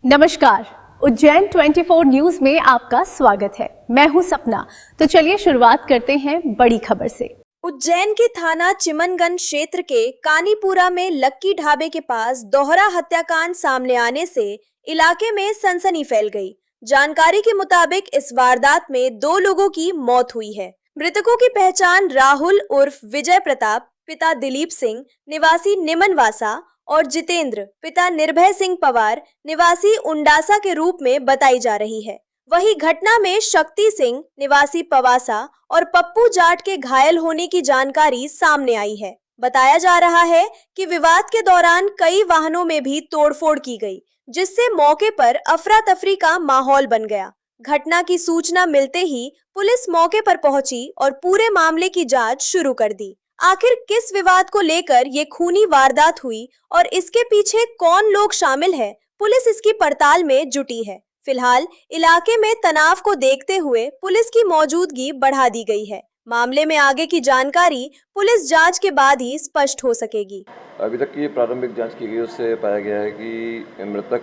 नमस्कार, उज्जैन 24 न्यूज में आपका स्वागत है। मैं हूं सपना। तो चलिए शुरुआत करते हैं बड़ी खबर से। उज्जैन के थाना चिमनगंज क्षेत्र के कानीपुरा में लक्की ढाबे के पास दोहरा हत्याकांड सामने आने से इलाके में सनसनी फैल गई। जानकारी के मुताबिक इस वारदात में 2 लोगों की मौत हुई है। मृतकों की पहचान राहुल उर्फ विजय प्रताप पिता दिलीप सिंह निवासी निमनवासा और जितेंद्र पिता निर्भय सिंह पवार निवासी उंडासा के रूप में बताई जा रही है। वहीं घटना में शक्ति सिंह निवासी पवासा और पप्पू जाट के घायल होने की जानकारी सामने आई है। बताया जा रहा है कि विवाद के दौरान कई वाहनों में भी तोड़फोड़ की गई, जिससे मौके पर अफरा तफरी का माहौल बन गया। घटना की सूचना मिलते ही पुलिस मौके पर पहुंची और पूरे मामले की जांच शुरू कर दी। आखिर किस विवाद को लेकर ये खूनी वारदात हुई और इसके पीछे कौन लोग शामिल है, पुलिस इसकी पड़ताल में जुटी है। फिलहाल इलाके में तनाव को देखते हुए पुलिस की मौजूदगी बढ़ा दी गई है। मामले में आगे की जानकारी पुलिस जांच के बाद ही स्पष्ट हो सकेगी। अभी तक की प्रारंभिक जांच की गई, उससे पाया गया है कि मृतक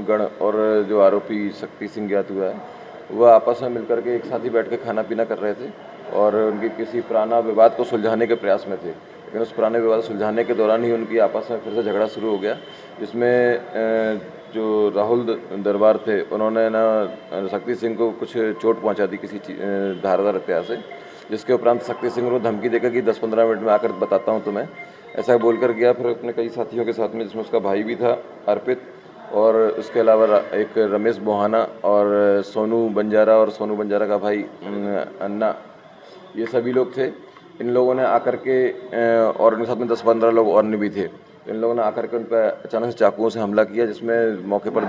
गण और जो आरोपी शक्ति सिंह ज्ञात हुआ है, वह आपस में मिलकर के एक साथ ही बैठ के खाना पीना कर रहे थे और उनके किसी पुराना विवाद को सुलझाने के प्रयास में थे। लेकिन उस पुराने विवाद सुलझाने के दौरान ही उनकी आपस में फिर से झगड़ा शुरू हो गया, जिसमें जो राहुल दरबार थे, उन्होंने ना शक्ति सिंह को कुछ चोट पहुंचा दी किसी धारदार हथियार से, जिसके उपरांत शक्ति सिंह को धमकी देकर कि 10-15 मिनट में आकर बताता हूं तुम्हें, ऐसा बोलकर गया। फिर अपने कई साथियों के साथ में, जिसमें उसका भाई भी था अर्पित, और उसके अलावा एक रमेश बोहाना और सोनू बंजारा का भाई अन्ना, ये सभी लोग थे। इन लोगों ने आकर के और उनके साथ में 10-15 लोग और भी थे। इन लोगों ने आकर के उन पर अचानक से चाकुओं से हमला किया, जिसमें मौके पर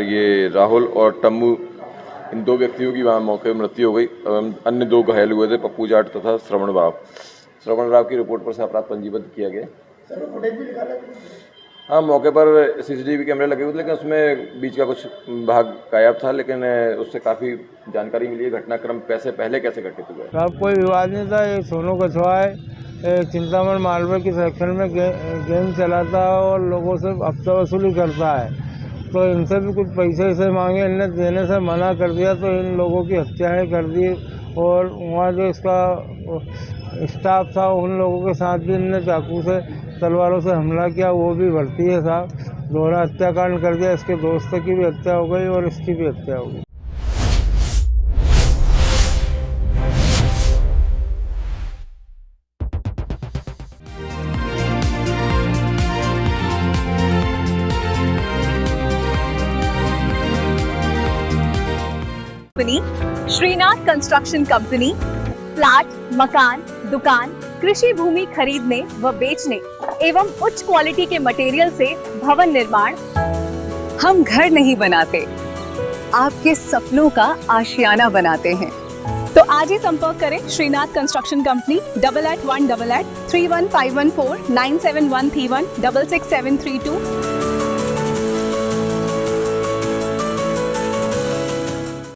ये राहुल और टम्मू, इन 2 व्यक्तियों की वहाँ मौके पर मृत्यु हो गई। अन्य 2 घायल हुए थे, पप्पू जाट तथा श्रवण राव की रिपोर्ट पर से अपराध पंजीबद्ध किया गया। हाँ, मौके पर सीसीटीवी कैमरे लगे हुए थे, लेकिन उसमें बीच का कुछ भाग गायब था, लेकिन उससे काफ़ी जानकारी मिली है घटनाक्रम पहले कैसे घटित हुआ है। साहब कोई विवाद नहीं था। ये सोनू कछवा है, चिंतामण मालवे की सेक्शन में गेम चलाता है और लोगों से हफ्ता वसूली करता है। तो इनसे भी कुछ पैसे मांगे, इनने देने से मना कर दिया, तो इन लोगों की हत्याएं कर दी। और वहाँ जो इसका स्टाफ था, उन लोगों के साथ भी इनने चाकू से तलवारों से हमला किया, वो भी भर्ती है साहब। दोहरा हत्याकांड कर दिया। इसके दोस्त की भी हत्या हो गई और इसकी भी हत्या हो गई। श्रीनाथ कंस्ट्रक्शन कंपनी फ्लैट, मकान, दुकान, कृषि भूमि खरीदने व बेचने एवं उच्च क्वालिटी के मटेरियल से भवन निर्माण। हम घर नहीं बनाते, आपके सपनों का आशियाना बनाते हैं। तो आज ही संपर्क करें श्रीनाथ कंस्ट्रक्शन कंपनी 881888 31514 97131 66732।